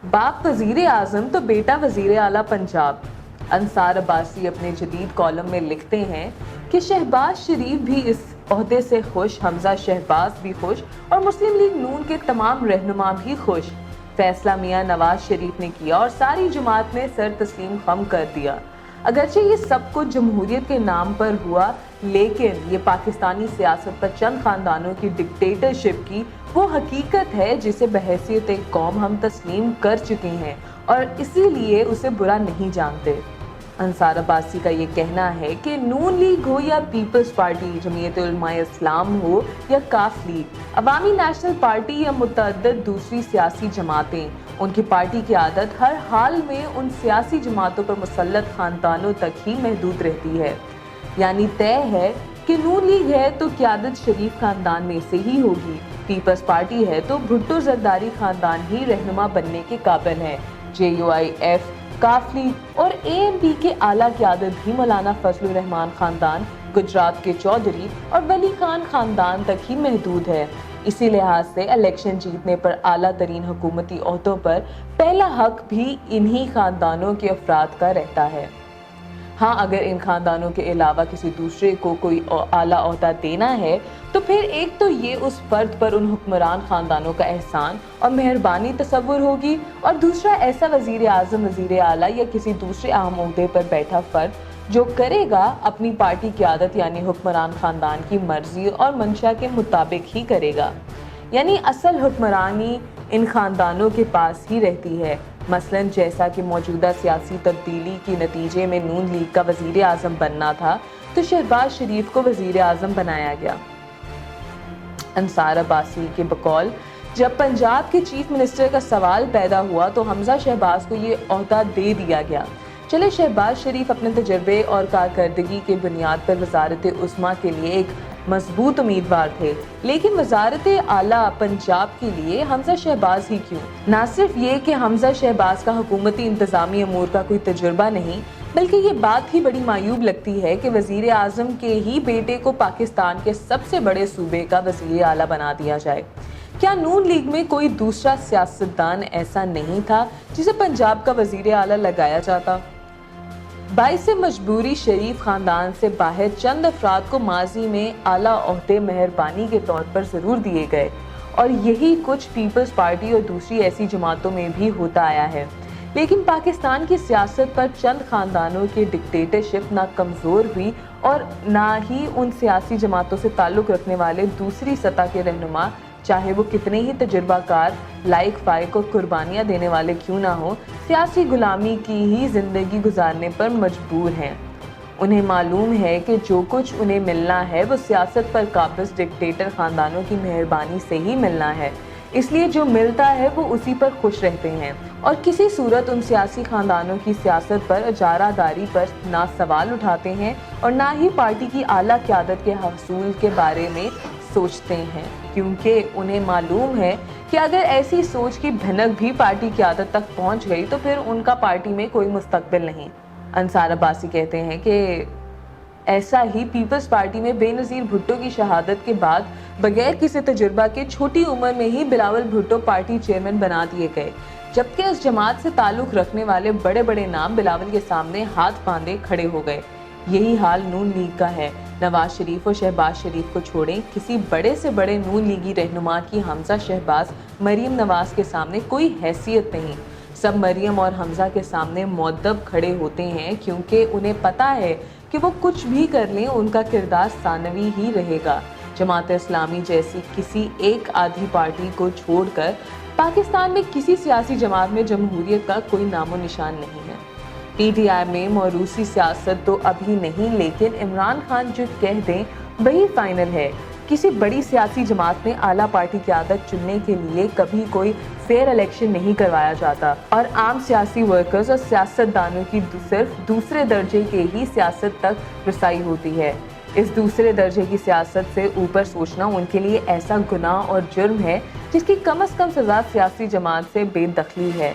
باپ وزیر اعظم تو بیٹا وزیر اعلیٰ پنجاب۔ انصار عباسی اپنے جدید کالم میں لکھتے ہیں کہ شہباز شریف بھی اس عہدے سے خوش، حمزہ شہباز بھی خوش اور مسلم لیگ نون کے تمام رہنما بھی خوش۔ فیصلہ میاں نواز شریف نے کیا اور ساری جماعت نے سر تسلیم خم کر دیا۔ اگرچہ یہ سب کچھ جمہوریت کے نام پر ہوا، لیکن یہ پاکستانی سیاست پر چند خاندانوں کی ڈکٹیٹرشپ کی وہ حقیقت ہے جسے بحیثیت ایک قوم ہم تسلیم کر چکے ہیں اور اسی لیے اسے برا نہیں جانتے۔ انصار عباسی کا یہ کہنا ہے کہ نون لیگ ہو یا پیپلز پارٹی، جمعیت علماء اسلام ہو یا کاف لیگ، عوامی نیشنل پارٹی یا متعدد دوسری سیاسی جماعتیں، ان کی پارٹی کی عادت ہر حال میں ان سیاسی جماعتوں پر مسلط خاندانوں تک ہی محدود رہتی ہے۔ یعنی طے ہے کہ نون لیگ ہے تو قیادت شریف خاندان میں سے ہی ہوگی، پیپلز پارٹی ہے تو بھٹو زرداری خاندان ہی رہنما بننے کے قابل ہے، JUIF، کاف لیگ اور ANP کے اعلیٰ قیادت بھی مولانا فضل الرحمان خاندان، گجرات کے چودھری اور ولی خان خاندان تک ہی محدود ہے۔ اسی لحاظ سے الیکشن جیتنے پر اعلیٰ ترین حکومتی عہدوں پر پہلا حق بھی انہی خاندانوں کے افراد کا رہتا ہے۔ ہاں، اگر ان خاندانوں کے علاوہ کسی دوسرے کو کوئی اعلیٰ عہدہ دینا ہے تو پھر ایک تو یہ اس فرد پر ان حکمران خاندانوں کا احسان اور مہربانی تصور ہوگی، اور دوسرا ایسا وزیر اعظم، وزیر اعلیٰ یا کسی دوسرے اہم عہدے پر بیٹھا فرد جو کرے گا اپنی پارٹی کی عادت یعنی حکمران خاندان کی مرضی اور منشا کے مطابق ہی کرے گا، یعنی اصل حکمرانی ان خاندانوں کے پاس ہی رہتی ہے۔ مثلاً جیسا کہ موجودہ سیاسی تبدیلی کے نتیجے میں نون لیگ کا وزیر اعظم بننا تھا تو شہباز شریف کو وزیر اعظم بنایا گیا۔ انصار عباسی کے بقول جب پنجاب کے چیف منسٹر کا سوال پیدا ہوا تو حمزہ شہباز کو یہ عہدہ دے دیا گیا۔ چلے شہباز شریف اپنے تجربے اور کارکردگی کے بنیاد پر وزارت عظمیٰ کے لیے ایک مضبوط امیدوار تھے، لیکن وزارت اعلیٰ پنجاب کے لیے حمزہ شہباز ہی کیوں؟ نہ صرف یہ کہ حمزہ شہباز کا حکومتی انتظامی امور کا کوئی تجربہ نہیں، بلکہ یہ بات ہی بڑی معیوب لگتی ہے کہ وزیر اعظم کے ہی بیٹے کو پاکستان کے سب سے بڑے صوبے کا وزیر اعلیٰ بنا دیا جائے۔ کیا نون لیگ میں کوئی دوسرا سیاستدان ایسا نہیں تھا جسے پنجاب کا وزیر اعلیٰ لگایا جاتا؟ باعث مجبوری شریف خاندان سے باہر چند افراد کو ماضی میں اعلیٰ عہدے مہربانی کے طور پر ضرور دیے گئے، اور یہی کچھ پیپلز پارٹی اور دوسری ایسی جماعتوں میں بھی ہوتا آیا ہے، لیکن پاکستان کی سیاست پر چند خاندانوں کی ڈکٹیٹرشپ نہ کمزور ہوئی اور نہ ہی ان سیاسی جماعتوں سے تعلق رکھنے والے دوسری سطح کے رہنما، چاہے وہ کتنے ہی تجربہ کار، لائق فائق اور قربانیاں دینے والے کیوں نہ ہوں، سیاسی غلامی کی ہی زندگی گزارنے پر مجبور ہیں۔ انہیں معلوم ہے کہ جو کچھ انہیں ملنا ہے وہ سیاست پر قابض ڈکٹیٹر خاندانوں کی مہربانی سے ہی ملنا ہے، اس لیے جو ملتا ہے وہ اسی پر خوش رہتے ہیں اور کسی صورت ان سیاسی خاندانوں کی سیاست پر اجارہ داری پر نہ سوال اٹھاتے ہیں اور نہ ہی پارٹی کی اعلیٰ قیادت کے حصول کے بارے میں سوچتے ہیں، کیونکہ انہیں معلوم ہے کہ اگر ایسی سوچ کی بھنک بھی پارٹی قیادت تک پہنچ گئی تو پھر ان کا پارٹی میں کوئی مستقبل نہیں۔ انصار عباسی کہتے ہیں کہ ایسا ہی پیپلز پارٹی میں بے نظیر بھٹو کی شہادت کے بعد بغیر کسی تجربہ کے چھوٹی عمر میں ہی بلاول بھٹو پارٹی چیئرمین بنا دیے گئے، جبکہ اس جماعت سے تعلق رکھنے والے بڑے بڑے نام بلاول کے سامنے ہاتھ باندھے کھڑے ہو گئے۔ یہی حال نون لیگ کا ہے۔ نواز شریف اور شہباز شریف کو چھوڑیں، کسی بڑے سے بڑے نون لیگی رہنما کی حمزہ شہباز، مریم نواز کے سامنے کوئی حیثیت نہیں۔ سب مریم اور حمزہ کے سامنے مؤدب کھڑے ہوتے ہیں کیونکہ انہیں پتا ہے کہ وہ کچھ بھی کر لیں ان کا کردار ثانوی ہی رہے گا۔ جماعت اسلامی جیسی کسی ایک آدھی پارٹی کو چھوڑ کر پاکستان میں کسی سیاسی جماعت میں جمہوریت کا کوئی نام و نشان نہیں ہے۔ PTI میں موروثی سیاست تو ابھی نہیں، لیکن عمران خان جو کہہ دیں وہی فائنل ہے۔ کسی بڑی سیاسی جماعت میں اعلیٰ پارٹی قیادت چننے کے لیے کبھی کوئی فیئر الیکشن نہیں کروایا جاتا اور عام سیاسی ورکرز اور سیاستدانوں کی صرف دوسرے درجے کے ہی سیاست تک رسائی ہوتی ہے۔ اس دوسرے درجے کی سیاست سے اوپر سوچنا ان کے لیے ایسا گناہ اور جرم ہے جس کی کم از کم سزا سیاسی جماعت سے بے دخلی ہے۔